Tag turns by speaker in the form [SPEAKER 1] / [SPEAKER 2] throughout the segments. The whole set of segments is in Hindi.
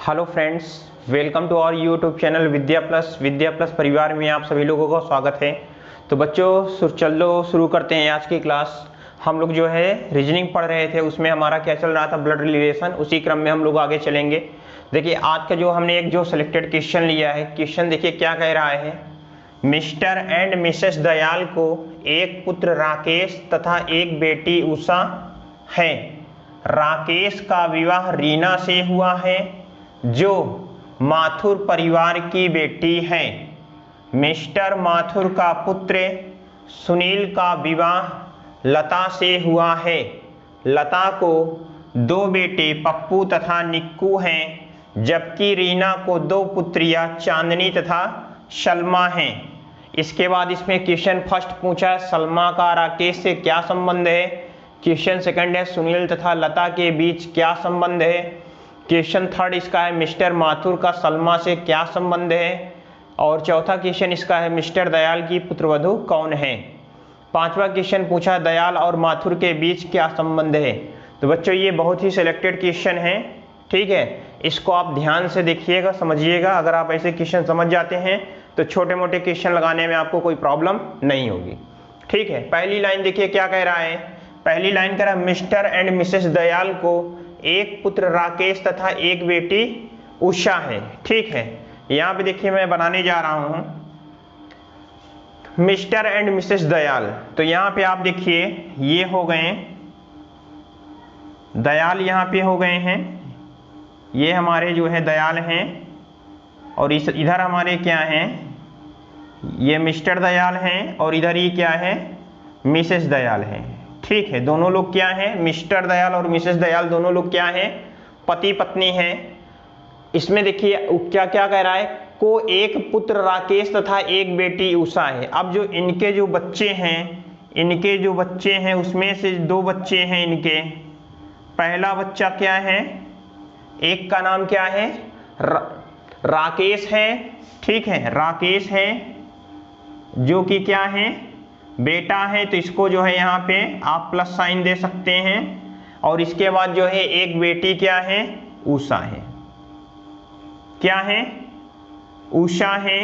[SPEAKER 1] Hello friends, welcome to our YouTube channel Vidya plus परिवार में आप सभी लोगों का स्वागत है। तो बच्चों चलो शुरू करते हैं आज की क्लास। हम लोग जो है रीजनिंग पढ़ रहे थे, उसमें हमारा क्या चल रहा था, ब्लड रिलेशन। उसी क्रम में हम लोग आगे चलेंगे। देखिए आज का जो हमने एक जो सिलेक्टेड क्वेश्चन लिया है, क्वेश्चन देखिए क्या कह रहा है। मिस्टर एंड मिसेस दयाल को एक पुत्र राकेश तथा एक बेटी उषा है। राकेश का विवाह रीना से हुआ है जो माथुर परिवार की बेटी है। मिस्टर माथुर का पुत्र सुनील का विवाह लता से हुआ है। लता को दो बेटे पप्पू तथा निक्कू हैं, जबकि रीना को दो पुत्रियां चांदनी तथा सलमा हैं। इसके बाद इसमें क्वेश्चन फर्स्ट पूछा है, सलमा का राकेश से क्या संबंध है। क्वेश्चन सेकंड है, सुनील तथा लता के बीच क्या संबंध है। क्वेश्चन थर्ड इसका है, मिस्टर माथुर का सलमा से क्या संबंध है। और चौथा क्वेश्चन इसका है, मिस्टर दयाल की पुत्रवधू कौन है। पांचवा क्वेश्चन पूछा है, दयाल और माथुर के बीच क्या संबंध है। तो बच्चों ये बहुत ही सिलेक्टेड क्वेश्चन है, ठीक है। इसको आप ध्यान से देखिएगा, समझिएगा। अगर आप ऐसे क्वेश्चन समझ जाते हैं तो छोटे मोटे क्वेश्चन लगाने में आपको कोई प्रॉब्लम नहीं होगी, ठीक है। पहली लाइन देखिए क्या कह रहा है। पहली लाइन कह रहा है, मिस्टर एंड मिसेस दयाल को एक पुत्र राकेश तथा एक बेटी उषा है, ठीक है। यहां पे देखिए मैं बनाने जा रहा हूं मिस्टर एंड मिसेस दयाल। तो यहां पे आप देखिए ये हो गए दयाल, यहां पे हो गए हैं, ये हमारे जो है दयाल हैं। और इधर हमारे क्या हैं, ये मिस्टर दयाल हैं। और इधर ये क्या है, मिसेस दयाल हैं, ठीक है। दोनों लोग क्या हैं, मिस्टर दयाल और मिसेस दयाल दोनों लोग क्या हैं, पति पत्नी हैं। इसमें देखिए क्या क्या कह रहा है, को एक पुत्र राकेश तथा एक बेटी उषा है। अब जो इनके जो बच्चे हैं, उसमें से दो बच्चे हैं इनके। पहला बच्चा क्या है, एक का नाम क्या है, राकेश है, ठीक है। राकेश है जो कि क्या है, बेटा है। तो इसको जो है यहाँ पे आप प्लस साइन दे सकते हैं। और इसके बाद जो है एक बेटी क्या है, उषा है। क्या है, उषा है,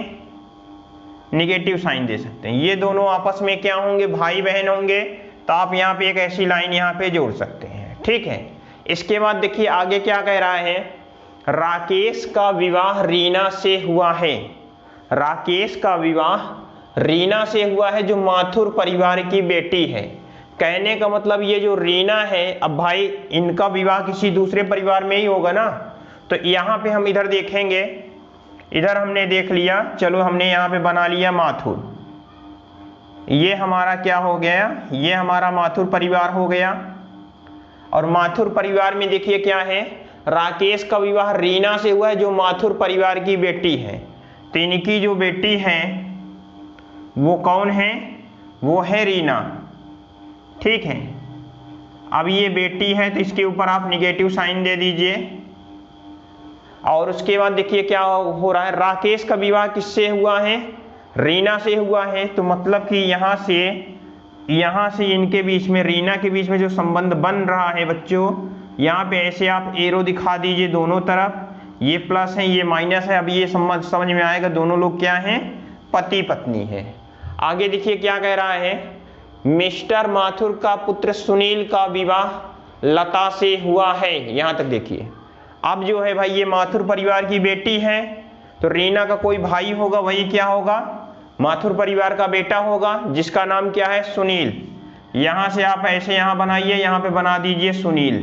[SPEAKER 1] निगेटिव साइन दे सकते हैं। ये दोनों आपस में क्या होंगे, भाई बहन होंगे। तो आप यहाँ पे एक ऐसी लाइन यहाँ पे जोड़ सकते हैं, ठीक है। इसके बाद देखिए आगे क्या कह रहा है, राकेश का विवाह रीना से हुआ है। राकेश का विवाह रीना से हुआ है जो माथुर परिवार की बेटी है। कहने का मतलब ये जो रीना है, अब भाई इनका विवाह किसी दूसरे परिवार में ही होगा ना। तो यहाँ पे हम इधर देखेंगे, इधर हमने देख लिया, चलो हमने यहाँ पे बना लिया माथुर। ये हमारा क्या हो गया, ये हमारा माथुर परिवार हो गया। और माथुर परिवार में देखिए क्या है, राकेश का विवाह रीना से हुआ है जो माथुर परिवार की बेटी है। तो इनकी जो बेटी है वो कौन है, वो है रीना, ठीक है। अब ये बेटी है तो इसके ऊपर आप निगेटिव साइन दे दीजिए। और उसके बाद देखिए क्या हो रहा है, राकेश का विवाह किससे हुआ है, रीना से हुआ है। तो मतलब कि यहाँ से इनके बीच में, रीना के बीच में जो संबंध बन रहा है बच्चों, यहाँ पे ऐसे आप एरो दिखा दीजिए दोनों तरफ। ये प्लस है, ये माइनस है। अब ये समझ में आएगा, दोनों लोग क्या हैं, पति पत्नी है। आगे देखिए क्या कह रहा है, मिस्टर माथुर का पुत्र सुनील का विवाह लता से हुआ है। यहां तक देखिए। अब जो है भाई ये माथुर परिवार की बेटी है, तो रीना का कोई भाई होगा, वही क्या होगा, माथुर परिवार का बेटा होगा, जिसका नाम क्या है, सुनील। यहां से आप ऐसे यहां बनाइए, यहां पे बना दीजिए सुनील,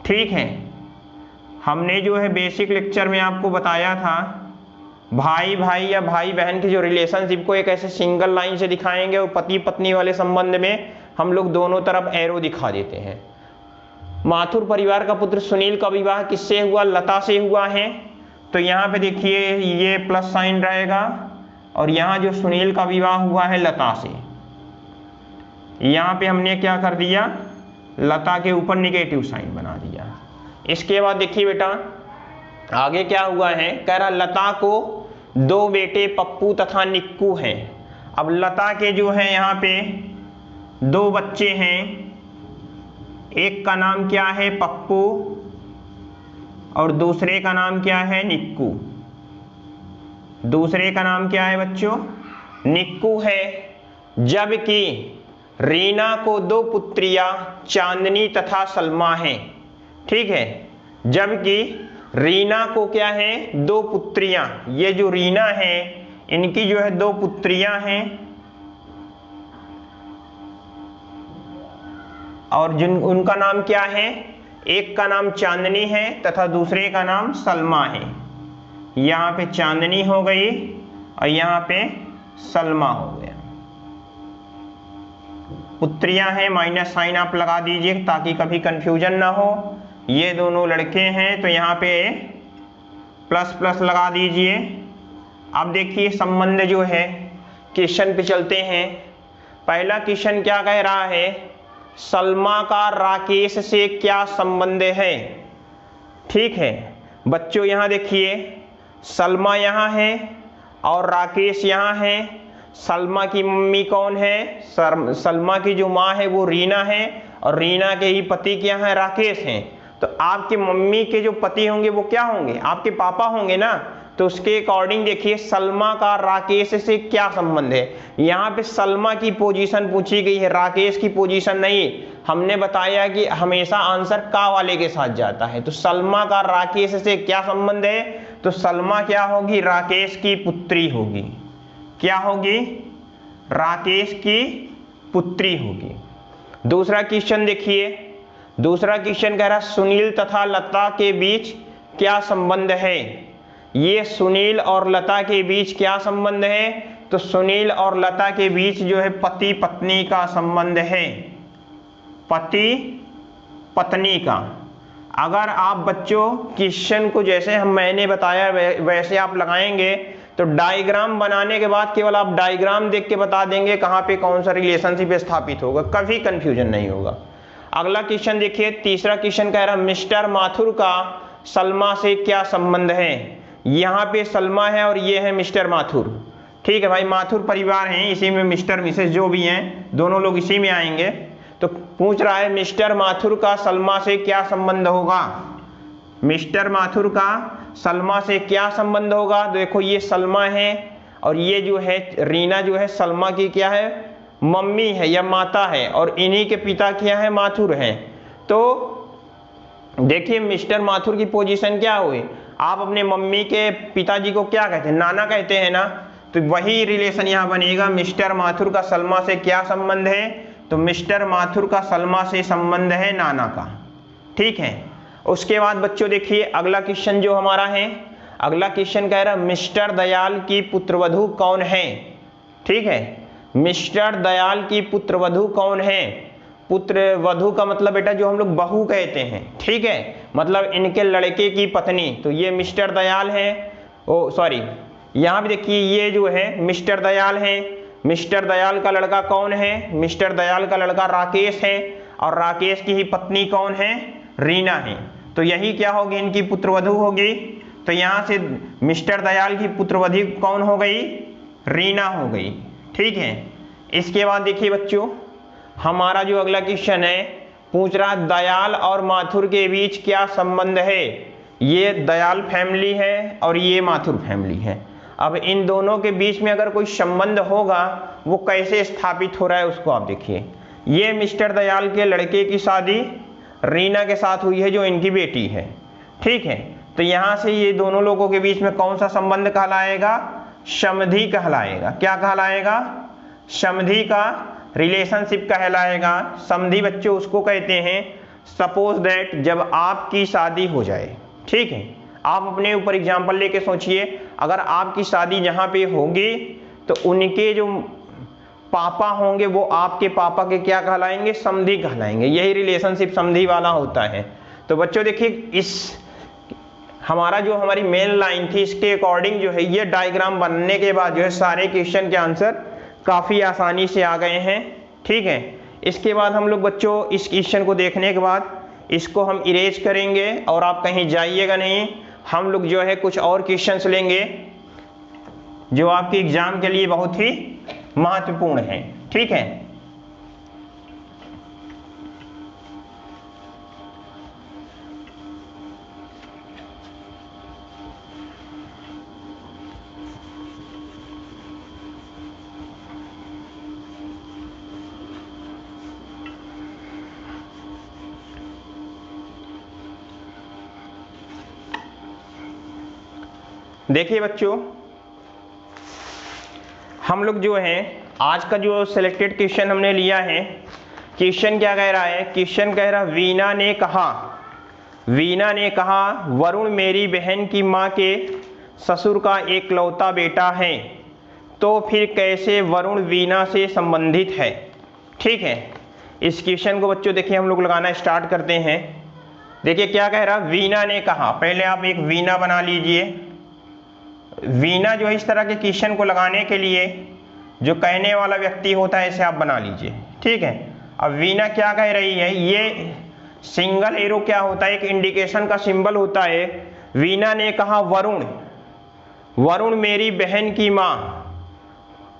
[SPEAKER 1] ठीक है। हमने जो है बेसिक लेक्चर में आपको बताया था, भाई भाई या भाई बहन की जो रिलेशनशिप को एक ऐसे सिंगल लाइन से दिखाएंगे, और पति पत्नी वाले संबंध में हम लोग दोनों तरफ एरो दिखा देते हैं। माथुर परिवार का पुत्र सुनील का विवाह किससे हुआ, लता से हुआ है। तो यहाँ पे देखिए ये प्लस साइन रहेगा, और यहाँ जो सुनील का विवाह हुआ है लता से, यहाँ पे हमने क्या कर दिया, लता के ऊपर निगेटिव साइन बना दिया। इसके बाद देखिए बेटा आगे क्या हुआ है, कह रहा लता को दो बेटे पप्पू तथा निक्कू हैं। अब लता के जो है यहाँ पे दो बच्चे हैं, एक का नाम क्या है, पप्पू, और दूसरे का नाम क्या है, निक्कू। दूसरे का नाम क्या है बच्चों, निक्कू है। जबकि रीना को 2 पुत्रियां चांदनी तथा सलमा हैं। ठीक है, जबकि रीना को क्या है, 2 पुत्रियां, ये जो रीना है इनकी जो है 2 पुत्रियां हैं और जिन उनका नाम क्या है, एक का नाम चांदनी है तथा दूसरे का नाम सलमा है। यहाँ पे चांदनी हो गई और यहाँ पे सलमा हो गया। पुत्रियां हैं, माइनस साइन आप लगा दीजिए ताकि कभी कंफ्यूजन ना हो। ये दोनों लड़के हैं तो यहाँ पे प्लस प्लस लगा दीजिए। अब देखिए संबंध जो है, क्वेश्चन पे चलते हैं। पहला क्वेश्चन क्या कह रहा है, सलमा का राकेश से क्या संबंध है। ठीक है बच्चों, यहाँ देखिए सलमा यहाँ है और राकेश यहाँ है। सलमा की मम्मी कौन है, सलमा की जो माँ है वो रीना है और रीना के ही पति क्या है, राकेश हैं। तो आपकी मम्मी के जो पति होंगे वो क्या होंगे, आपके पापा होंगे ना। तो उसके अकॉर्डिंग देखिए सलमा का राकेश से क्या संबंध है। यहाँ पे सलमा की पोजीशन पूछी गई है, राकेश की पोजीशन नहीं। हमने बताया कि हमेशा आंसर का वाले के साथ जाता है। तो सलमा का राकेश से क्या संबंध है, तो सलमा क्या होगी, राकेश की पुत्री होगी। क्या होगी, राकेश की पुत्री होगी। दूसरा क्वेश्चन देखिए, दूसरा क्वेश्चन कह रहा है सुनील तथा लता के बीच क्या संबंध है। ये सुनील और लता के बीच क्या संबंध है, तो सुनील और लता के बीच जो है पति पत्नी का संबंध है, पति पत्नी का। अगर आप बच्चों क्वेश्चन को जैसे मैंने बताया वैसे आप लगाएंगे तो डायग्राम बनाने के बाद केवल आप डायग्राम देख के बता देंगे कहाँ पे कौन सा रिलेशनशिप स्थापित होगा, कभी कंफ्यूजन नहीं होगा। अगला क्वेश्चन देखिए, तीसरा क्वेश्चन कह रहा है मिस्टर माथुर का सलमा से क्या संबंध है। यहाँ पे सलमा है और ये है मिस्टर माथुर। ठीक है भाई, माथुर परिवार हैं, इसी में मिस्टर मिसेस जो भी हैं दोनों लोग इसी में आएंगे। तो पूछ रहा है मिस्टर माथुर का सलमा से क्या संबंध होगा। मिस्टर माथुर का सलमा से क्या संबंध होगा। देखो ये सलमा है और ये जो है रीना जो है सलमा की क्या है, मम्मी है या माता है और इन्हीं के पिता क्या है, माथुर हैं। तो देखिए मिस्टर माथुर की पोजीशन क्या हुई, आप अपने मम्मी के पिताजी को क्या कहते हैं, नाना कहते हैं ना। तो वही रिलेशन यहाँ बनेगा, मिस्टर माथुर का सलमा से क्या संबंध है, तो मिस्टर माथुर का सलमा से संबंध है नाना का। ठीक है, उसके बाद बच्चों देखिए अगला क्वेश्चन जो हमारा है, अगला क्वेश्चन कह रहा है मिस्टर दयाल की पुत्रवधू कौन है। ठीक है, मिस्टर दयाल की पुत्रवधू कौन है। पुत्रवधू का मतलब बेटा जो हम लोग बहू कहते हैं। ठीक है, मतलब इनके लड़के की पत्नी। तो ये मिस्टर दयाल है, ओ सॉरी यहाँ भी देखिए ये जो है मिस्टर दयाल है। मिस्टर दयाल का लड़का कौन है, मिस्टर दयाल का लड़का राकेश है और राकेश की ही पत्नी कौन है, रीना है। तो यही क्या होगी, इनकी पुत्रवधू होगी। तो यहाँ से मिस्टर दयाल की पुत्रवधू कौन हो गई, रीना हो गई। ठीक है, इसके बाद देखिए बच्चों हमारा जो अगला क्वेश्चन है पूछ रहा दयाल और माथुर के बीच क्या संबंध है। ये दयाल फैमिली है और ये माथुर फैमिली है। अब इन दोनों के बीच में अगर कोई संबंध होगा वो कैसे स्थापित हो रहा है उसको आप देखिए। ये मिस्टर दयाल के लड़के की शादी रीना के साथ हुई है जो इनकी बेटी है। ठीक है, तो यहाँ से ये दोनों लोगों के बीच में कौन सा संबंध कहलाएगा, समधि कहलाएगा। क्या कहलाएगा, समधि का रिलेशनशिप कहलाएगा। समधि बच्चों उसको कहते हैं सपोज दैट जब आपकी शादी हो जाए। ठीक है, आप अपने ऊपर एग्जाम्पल लेके सोचिए, अगर आपकी शादी जहाँ पे होगी तो उनके जो पापा होंगे वो आपके पापा के क्या कहलाएंगे, समधि कहलाएंगे। यही रिलेशनशिप समधि वाला होता है। तो बच्चों देखिए इस हमारा जो हमारी मेन लाइन थी इसके अकॉर्डिंग जो है ये डायग्राम बनने के बाद जो है सारे क्वेश्चन के आंसर काफ़ी आसानी से आ गए हैं। ठीक है, इसके बाद हम लोग बच्चों इस क्वेश्चन को देखने के बाद इसको हम इरेज करेंगे और आप कहीं जाइएगा नहीं। हम लोग जो है कुछ और क्वेश्चंस लेंगे जो आपके एग्जाम के लिए बहुत ही महत्वपूर्ण है। ठीक है, देखिए बच्चों, हम लोग जो है आज का जो सिलेक्टेड क्वेश्चन हमने लिया है, क्वेश्चन क्या कह रहा है? क्वेश्चन कह रहा वीना ने कहा वरुण मेरी बहन की माँ के ससुर का एकलौता बेटा है, तो फिर कैसे वरुण वीना से संबंधित है? ठीक है, इस क्वेश्चन को बच्चों देखिए हम लोग लगाना स्टार्ट करते हैं। देखिए क्या कह रहा, वीना ने कहा, पहले आप एक वीना बना लीजिए। वीना जो है इस तरह के क्वेश्चन को लगाने के लिए जो कहने वाला व्यक्ति होता है इसे आप बना लीजिए। ठीक है, अब वीना क्या कह रही है, ये सिंगल एरो क्या होता है, एक इंडिकेशन का सिंबल होता है। वीना ने कहा वरुण मेरी बहन की माँ।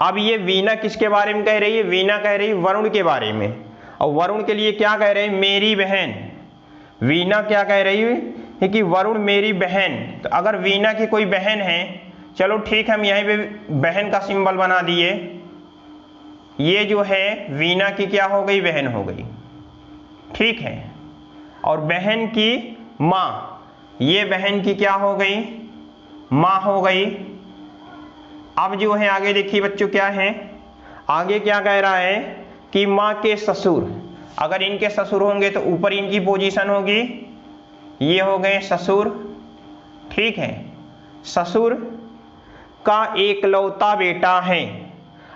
[SPEAKER 1] अब ये वीना किसके बारे में कह रही है? वीना कह रही है वरुण के बारे में, और वरुण के लिए क्या कह रहे हैं? मेरी बहन। वीना क्या कह रही है कि वरुण मेरी बहन। तो अगर वीना की कोई बहन है, चलो ठीक है, हम यहीं पे बहन का सिंबल बना दिए। ये जो है वीना की क्या हो गई? बहन हो गई। ठीक है, और बहन की माँ, ये बहन की क्या हो गई? माँ हो गई। अब जो है आगे देखिए बच्चों क्या है, आगे क्या कह रहा है कि माँ के ससुर। अगर इनके ससुर होंगे तो ऊपर इनकी पोजीशन होगी, ये हो गए ससुर। ठीक है, ससुर का एकलौता बेटा है।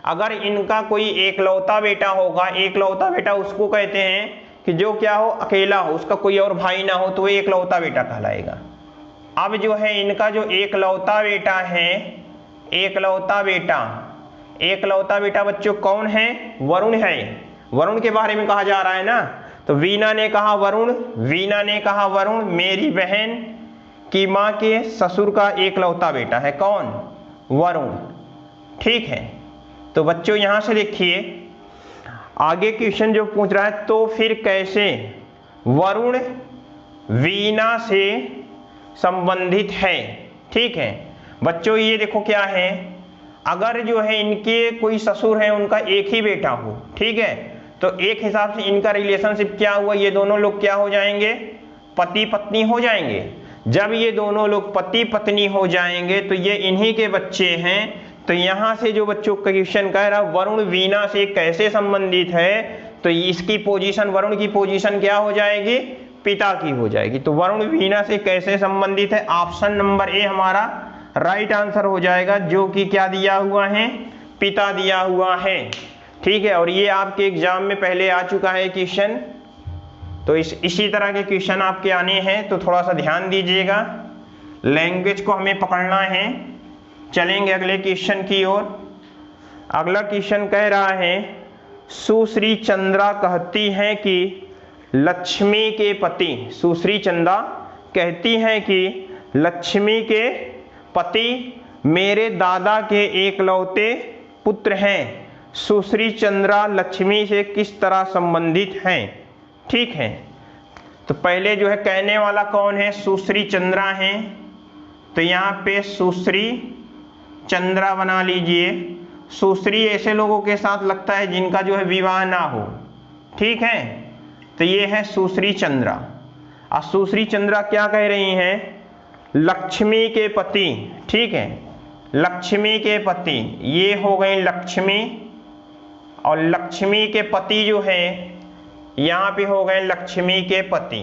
[SPEAKER 1] अगर इनका कोई एकलौता बेटा होगा, एकलौता बेटा उसको कहते हैं कि जो क्या हो, अकेला हो, उसका कोई और भाई ना हो, तो वो एकलौता बेटा कहलाएगा। अब जो है इनका जो एकलौता बेटा है, एकलौता बेटा बच्चों कौन है? वरुण है। वरुण के बारे में कहा जा रहा है ना। तो वीना ने कहा वरुण मेरी बहन की माँ के ससुर का एकलौता बेटा है। कौन? वरुण। ठीक है, तो बच्चों यहां से देखिए आगे क्वेश्चन जो पूछ रहा है, तो फिर कैसे वरुण वीना से संबंधित है। ठीक है बच्चों, ये देखो क्या है, अगर जो है इनके कोई ससुर है, उनका एक ही बेटा हो, ठीक है, तो एक हिसाब से इनका रिलेशनशिप क्या हुआ, ये दोनों लोग क्या हो जाएंगे? पति पत्नी हो जाएंगे। जब ये दोनों लोग पति पत्नी हो जाएंगे तो ये इन्हीं के बच्चे हैं। तो यहां से जो बच्चों का क्वेश्चन कह रहा वरुण वीना से कैसे संबंधित है, तो इसकी पोजीशन, वरुण की पोजीशन क्या हो जाएगी? पिता की हो जाएगी। तो वरुण वीना से कैसे संबंधित है? ऑप्शन नंबर ए हमारा राइट आंसर हो जाएगा, जो कि क्या दिया हुआ है? पिता दिया हुआ है। ठीक है, और ये आपके एग्जाम में पहले आ चुका है क्वेश्चन, तो इसी तरह के क्वेश्चन आपके आने हैं, तो थोड़ा सा ध्यान दीजिएगा, लैंग्वेज को हमें पकड़ना है। चलेंगे अगले क्वेश्चन की ओर। अगला क्वेश्चन कह रहा है, सुश्री चंद्रा कहती हैं कि लक्ष्मी के पति, सुश्री चंद्रा कहती हैं कि लक्ष्मी के पति मेरे दादा के एकलौते पुत्र हैं। सुश्री चंद्रा लक्ष्मी से किस तरह संबंधित हैं? ठीक है, तो पहले जो है कहने वाला कौन है? सुश्री चंद्रा हैं। तो यहाँ पे सुश्री चंद्रा बना लीजिए। सुश्री ऐसे लोगों के साथ लगता है जिनका जो है विवाह ना हो। ठीक है, तो ये है सुश्री चंद्रा। और सुश्री चंद्रा क्या कह रही हैं? लक्ष्मी के पति। ठीक है, लक्ष्मी के पति, ये हो गए लक्ष्मी, और लक्ष्मी के पति जो है यहां पे हो गए लक्ष्मी के पति।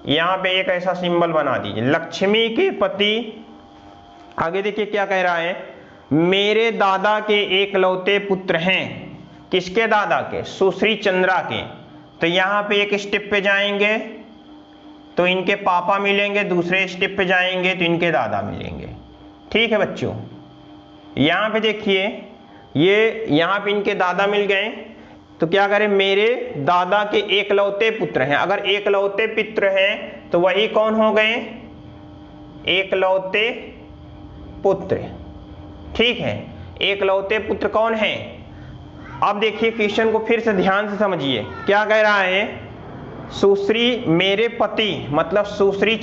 [SPEAKER 1] यहां पे एक ऐसा सिंबल बना दीजिए, लक्ष्मी के पति। आगे देखिए क्या कह रहा है, मेरे दादा के एकलौते पुत्र हैं। किसके दादा के? सुश्री चंद्रा के। तो यहां पे एक स्टेप पे जाएंगे तो इनके पापा मिलेंगे, दूसरे स्टेप पे जाएंगे तो इनके दादा मिलेंगे। ठीक है बच्चों, यहां पे देखिए ये यहां पे इनके दादा मिल गए, तो क्या करें? मेरे दादा के एकलौते पुत्र हैं। अगर एकलौते पुत्र हैं तो वही कौन हो गए? एकलौते पुत्र। ठीक है, एकलौते पुत्र कौन है? अब देखिए क्वेश्चन को फिर से ध्यान से समझिए, क्या कह रहा है? सुश्री मेरे पति, मतलब सुश्री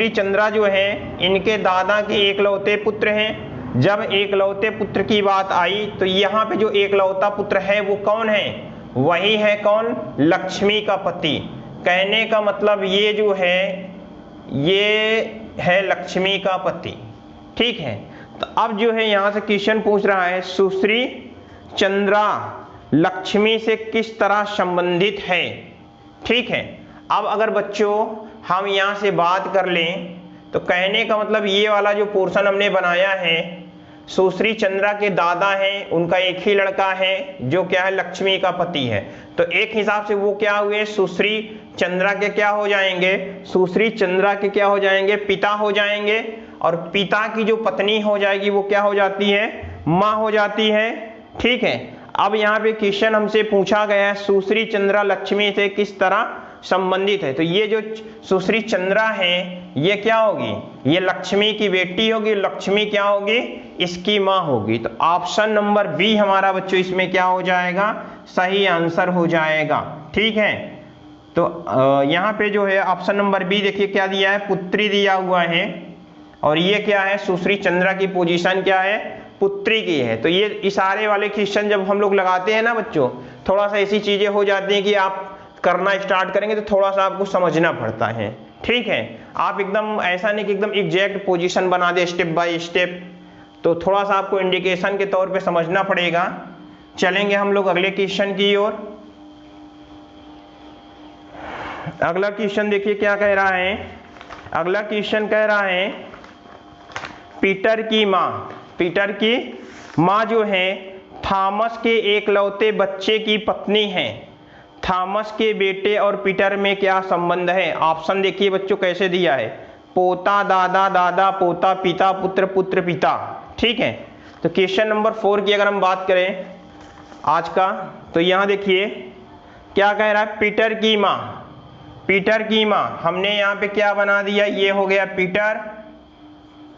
[SPEAKER 1] चंद्रा जो है इनके दादा के एकलौते पुत्र हैं। जब एकलौते पुत्र की बात आई तो यहाँ पे जो एकलौता पुत्र है वो कौन है? वही है कौन? लक्ष्मी का पति। कहने का मतलब ये जो है ये है लक्ष्मी का पति। ठीक है, तो अब जो है यहाँ से क्वेश्चन पूछ रहा है सुश्री चंद्रा लक्ष्मी से किस तरह संबंधित है। ठीक है, अब अगर बच्चों हम यहाँ से बात कर लें तो कहने का मतलब ये वाला जो पोर्शन हमने बनाया है, सुश्री चंद्रा के दादा हैं, उनका एक ही लड़का है जो क्या है लक्ष्मी का पति है, तो एक हिसाब से वो क्या हुए सुश्री चंद्रा के क्या हो जाएंगे, सुश्री चंद्रा के क्या हो जाएंगे, पिता हो जाएंगे, और पिता की जो पत्नी हो जाएगी वो क्या हो जाती है, माँ हो जाती है। ठीक है, अब यहाँ पे क्वेश्चन हमसे पूछा गया है सुश्री चंद्रा लक्ष्मी से किस तरह संबंधित है, तो ये जो सुश्री चंद्रा है ये क्या होगी, ये लक्ष्मी की बेटी होगी, लक्ष्मी क्या होगी, इसकी माँ होगी। तो ऑप्शन नंबर बी हमारा बच्चों इसमें क्या हो जाएगा, सही आंसर हो जाएगा। ठीक है, तो यहाँ पे जो है ऑप्शन नंबर बी देखिए क्या दिया है, पुत्री दिया हुआ है, और ये क्या है सुश्री चंद्रा की पोजीशन क्या है, पुत्री की है। तो ये इशारे वाले क्वेश्चन जब हम लोग लगाते हैं ना बच्चों, थोड़ा सा ऐसी चीजें हो जाती हैं कि आप करना स्टार्ट करेंगे तो थोड़ा सा आपको समझना पड़ता है। ठीक है, आप एकदम ऐसा नहीं कि एकदम एग्जैक्ट पोजीशन बना दे स्टेप बाय स्टेप, तो थोड़ा सा आपको इंडिकेशन के तौर पे समझना पड़ेगा। चलेंगे हम लोग अगले क्वेश्चन की ओर। अगला क्वेश्चन देखिए क्या कह रहा है, अगला क्वेश्चन कह रहा है पीटर की माँ, पीटर की माँ जो है थॉमस के एकलौते बच्चे की पत्नी है, थॉमस के बेटे और पीटर में क्या संबंध है। ऑप्शन देखिए बच्चों कैसे दिया है, पोता दादा, दादा पोता, पिता पुत्र, पुत्र पिता। ठीक है, तो क्वेश्चन नंबर 4 की अगर हम बात करें आज का, तो यहाँ देखिए क्या कह रहा है, पीटर की माँ, पीटर की माँ हमने यहाँ पे क्या बना दिया, ये हो गया पीटर,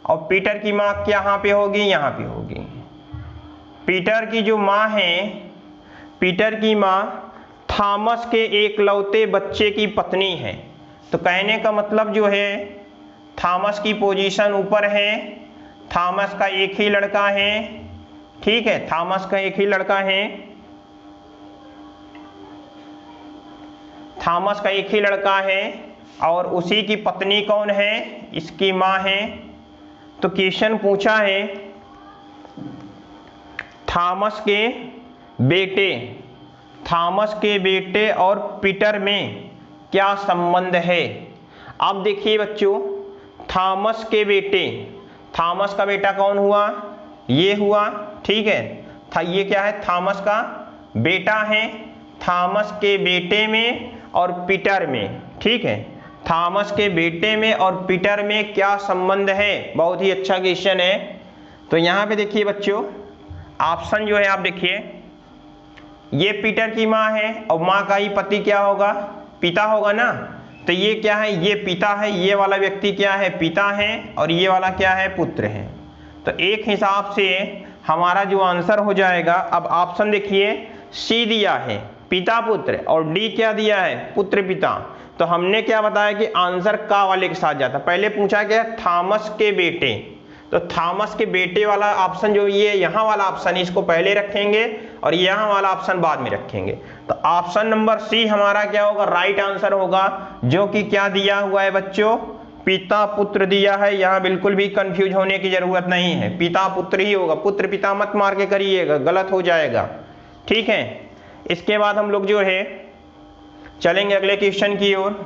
[SPEAKER 1] और पीटर की माँ यहाँ पे होगी, यहाँ पे होगी। पीटर की जो माँ है, पीटर की माँ थॉमस के एकलौते बच्चे की पत्नी है, तो कहने का मतलब जो है थॉमस की पोजीशन ऊपर है, थॉमस का एक ही लड़का है। ठीक है, थॉमस का एक ही लड़का है, थॉमस का एक ही लड़का है, और उसी की पत्नी कौन है, इसकी माँ है। तो क्वेश्चन पूछा है थॉमस के बेटे, थॉमस के बेटे और पीटर में क्या संबंध है। अब देखिए बच्चों, थॉमस के बेटे, थॉमस का बेटा कौन हुआ, ये हुआ। ठीक है, ये क्या है, थॉमस का बेटा है, थॉमस के बेटे में और पीटर में। ठीक है, थॉमस के बेटे में और पीटर में क्या संबंध है, बहुत ही अच्छा क्वेश्चन है। तो यहाँ पे देखिए बच्चों ऑप्शन जो है आप देखिए, ये पीटर की माँ है और माँ का ही पति क्या होगा, पिता होगा ना, तो ये क्या है, ये पिता है, ये वाला व्यक्ति क्या है, पिता है, और ये वाला क्या है, पुत्र है। तो एक हिसाब से हमारा जो आंसर हो जाएगा, अब ऑप्शन देखिए सी दिया है पिता पुत्र, और डी क्या दिया है, पुत्र पिता। तो हमने क्या बताया कि आंसर का वाले के साथ जाता, पहले पूछा गया थॉमस के बेटे, तो थॉमस के बेटे वाला ऑप्शन जो ये यहाँ वाला ऑप्शन इसको पहले रखेंगे और यहाँ वाला ऑप्शन बाद में रखेंगे। तो ऑप्शन नंबर सी हमारा क्या होगा, राइट आंसर होगा, जो कि क्या दिया हुआ है बच्चों, पिता पुत्र दिया है। यहाँ बिल्कुल भी कंफ्यूज होने की जरूरत नहीं है, पिता पुत्र ही होगा, पुत्र पिता मत मार के करिएगा, गलत हो जाएगा। ठीक है, इसके बाद हम लोग जो है चलेंगे अगले क्वेश्चन की ओर।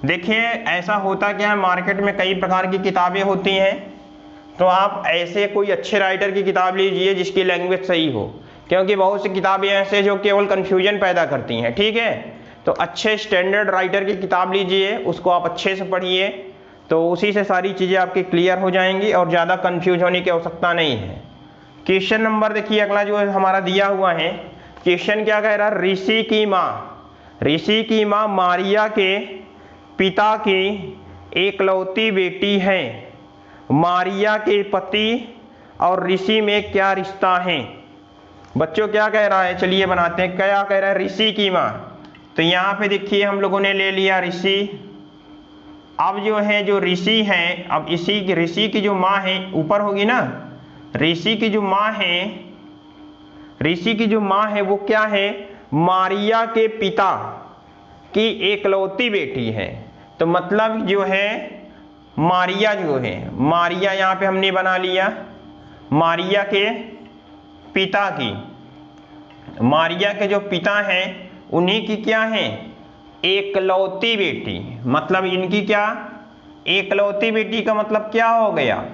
[SPEAKER 1] देखिए ऐसा होता क्या है, मार्केट में कई प्रकार की किताबें होती हैं, तो आप ऐसे कोई अच्छे राइटर की किताब लीजिए जिसकी लैंग्वेज सही हो, क्योंकि बहुत सी किताबें ऐसे जो केवल कन्फ्यूजन पैदा करती हैं। ठीक है, तो अच्छे स्टैंडर्ड राइटर की किताब लीजिए, उसको आप अच्छे से पढ़िए, तो उसी से सारी चीज़ें आपकी क्लियर हो जाएंगी और ज़्यादा कन्फ्यूज होने की आवश्यकता नहीं है। क्वेश्चन नंबर देखिए अगला जो हमारा दिया हुआ है, क्वेश्चन क्या कह रहा है, ऋषि की माँ, ऋषि की माँ मारिया के पिता की एकलौती बेटी है, मारिया के पति और ऋषि में क्या रिश्ता है। बच्चों क्या कह रहा है, चलिए बनाते हैं, क्या कह रहा है, ऋषि की माँ। तो यहाँ पे देखिए हम लोगों ने ले लिया ऋषि, अब जो है जो ऋषि है, अब ऋषि की जो माँ है ऊपर होगी ना, ऋषि की जो माँ है, ऋषि की जो माँ है वो क्या है, मारिया के पिता की एकलौती बेटी है। तो मतलब जो है मारिया जो है, मारिया यहाँ पे हमने बना लिया, मारिया के पिता की, मारिया के जो पिता हैं उन्हीं की क्या है, एकलौती बेटी। मतलब इनकी क्या, एकलौती बेटी का मतलब क्या हो गया,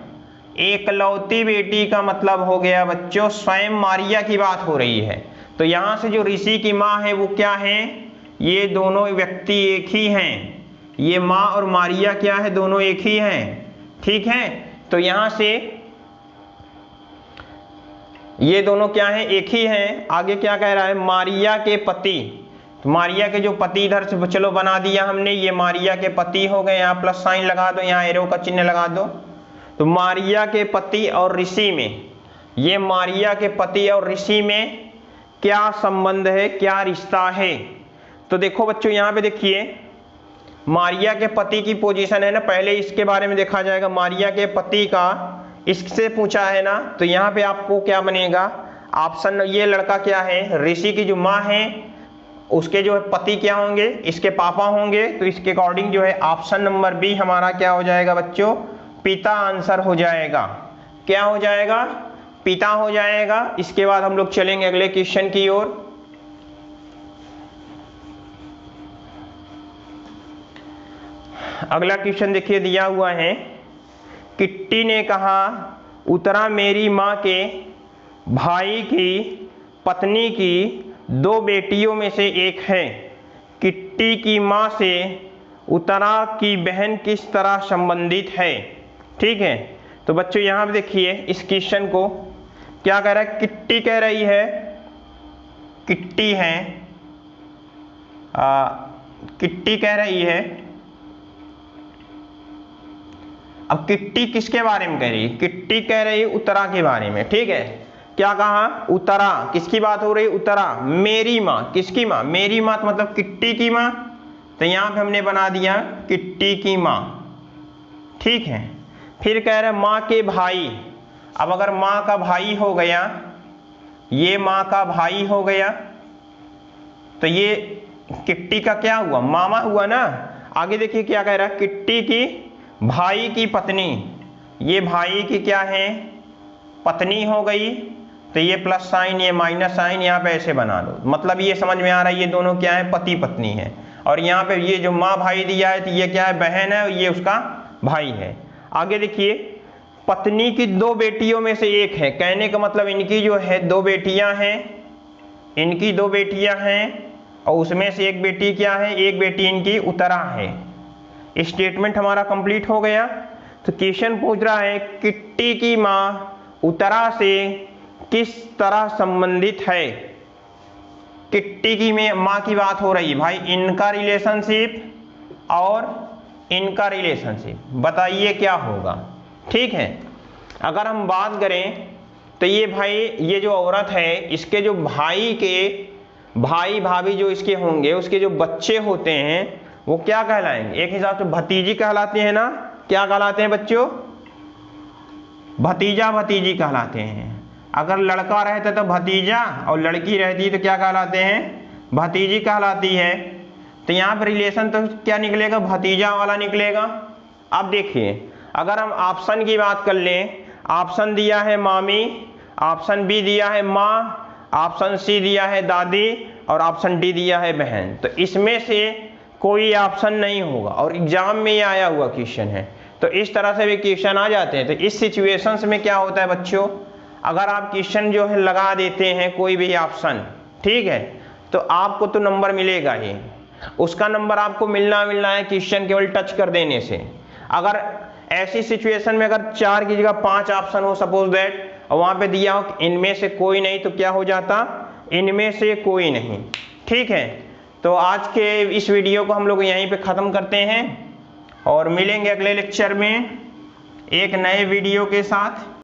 [SPEAKER 1] एकलौती बेटी का मतलब हो गया बच्चों स्वयं मारिया की बात हो रही है। तो यहां से जो ऋषि की माँ है वो क्या है, ये दोनों व्यक्ति एक ही हैं, ये माँ और मारिया क्या है, दोनों एक ही हैं, ठीक है। तो यहां से ये दोनों क्या है, एक ही हैं। आगे क्या कह रहा है, मारिया के पति, तो मारिया के जो पति इधर से चलो बना दिया हमने, ये मारिया के पति हो गए, यहाँ प्लस साइन लगा दो, यहाँ एरो का चिन्ह लगा दो। तो मारिया के पति और ऋषि में, ये मारिया के पति और ऋषि में क्या संबंध है, क्या रिश्ता है। तो देखो बच्चों यहाँ पे देखिए, मारिया के पति की पोजीशन है ना, पहले इसके बारे में देखा जाएगा। मारिया के पति का इससे पूछा है ना, तो यहाँ पे आपको क्या बनेगा ऑप्शन, ये लड़का क्या है, ऋषि की जो माँ है उसके जो है पति क्या होंगे, इसके पापा होंगे। तो इसके अकॉर्डिंग जो है ऑप्शन नंबर बी हमारा क्या हो जाएगा बच्चों, पिता आंसर हो जाएगा। क्या हो जाएगा, पिता हो जाएगा। इसके बाद हम लोग चलेंगे अगले क्वेश्चन की ओर। अगला क्वेश्चन देखिए दिया हुआ है, किट्टी ने कहा उत्तरा मेरी माँ के भाई की पत्नी की 2 बेटियों में से एक है। किट्टी की माँ से उत्तरा की बहन किस तरह संबंधित है। ठीक है, तो बच्चों यहाँ पे देखिए इस क्वेश्चन को क्या कह रहा है, किट्टी कह रही है, किट्टी है, किट्टी कह रही है। अब किट्टी किसके बारे में कह रही है, किट्टी कह रही है उत्तरा के बारे में। ठीक है, क्या कहा, उत्तरा, किसकी बात हो रही है, उत्तरा मेरी माँ, किसकी माँ, मेरी माँ मतलब किट्टी की माँ। तो यहाँ पे हमने बना दिया किट्टी की माँ। ठीक है, फिर कह रहे माँ के भाई। अब अगर माँ का भाई हो गया, ये माँ का भाई हो गया, तो ये किट्टी का क्या हुआ, मामा हुआ ना। आगे देखिए क्या कह रहा है, किट्टी की भाई की पत्नी, ये भाई की क्या है, पत्नी हो गई। तो ये प्लस साइन, ये माइनस साइन यहाँ पे ऐसे बना दो। मतलब ये समझ में आ रहा है ये दोनों क्या है, पति पत्नी है। और यहाँ पे ये जो माँ भाई दिया है तो ये क्या है, बहन है, ये उसका भाई है। आगे देखिए, पत्नी की 2 बेटियों में से एक है, कहने का मतलब इनकी जो है 2 बेटियां हैं, इनकी 2 बेटियां हैं और उसमें से एक बेटी क्या है, एक बेटी इनकी उत्तरा है। स्टेटमेंट हमारा कंप्लीट हो गया। तो क्वेश्चन पूछ रहा है किट्टी की माँ उत्तरा से किस तरह संबंधित है। किट्टी की माँ की बात हो रही है भाई, इनका रिलेशनशिप और इनका रिलेशनशिप, बताइए क्या होगा। ठीक है, अगर हम बात करें तो ये भाई, ये जो औरत है इसके जो भाई के भाई भाभी जो इसके होंगे, उसके जो बच्चे होते हैं वो क्या कहलाएंगे, एक हिसाब से भतीजी कहलाते हैं ना। क्या कहलाते हैं बच्चों, भतीजा भतीजी कहलाते हैं। अगर लड़का रहता तो भतीजा और लड़की रहती तो क्या कहलाते हैं, भतीजी कहलाती है। तो यहाँ पर रिलेशन तो क्या निकलेगा, भतीजा वाला निकलेगा। अब देखिए अगर हम ऑप्शन की बात कर लें, ऑप्शन दिया है मामी, ऑप्शन बी दिया है माँ, ऑप्शन सी दिया है दादी और ऑप्शन डी दिया है बहन। तो इसमें से कोई ऑप्शन नहीं होगा और एग्जाम में ये आया हुआ क्वेश्चन है। तो इस तरह से भी क्वेश्चन आ जाते हैं। तो इस सिचुएशंस में क्या होता है बच्चों, अगर आप क्वेश्चन जो है लगा देते हैं कोई भी ऑप्शन, ठीक है, तो आपको तो नंबर मिलेगा ही। उसका नंबर आपको मिलना है क्वेश्चन केवल टच कर देने से। अगर ऐसी सिचुएशन में अगर 4 की जगह 5 ऑप्शन हो सपोज दैट, और वहां पे दिया हो इनमें से कोई नहीं, तो क्या हो जाता, इनमें से कोई नहीं। ठीक है, तो आज के इस वीडियो को हम लोग यहीं पे ख़त्म करते हैं और मिलेंगे अगले लेक्चर में एक नए वीडियो के साथ।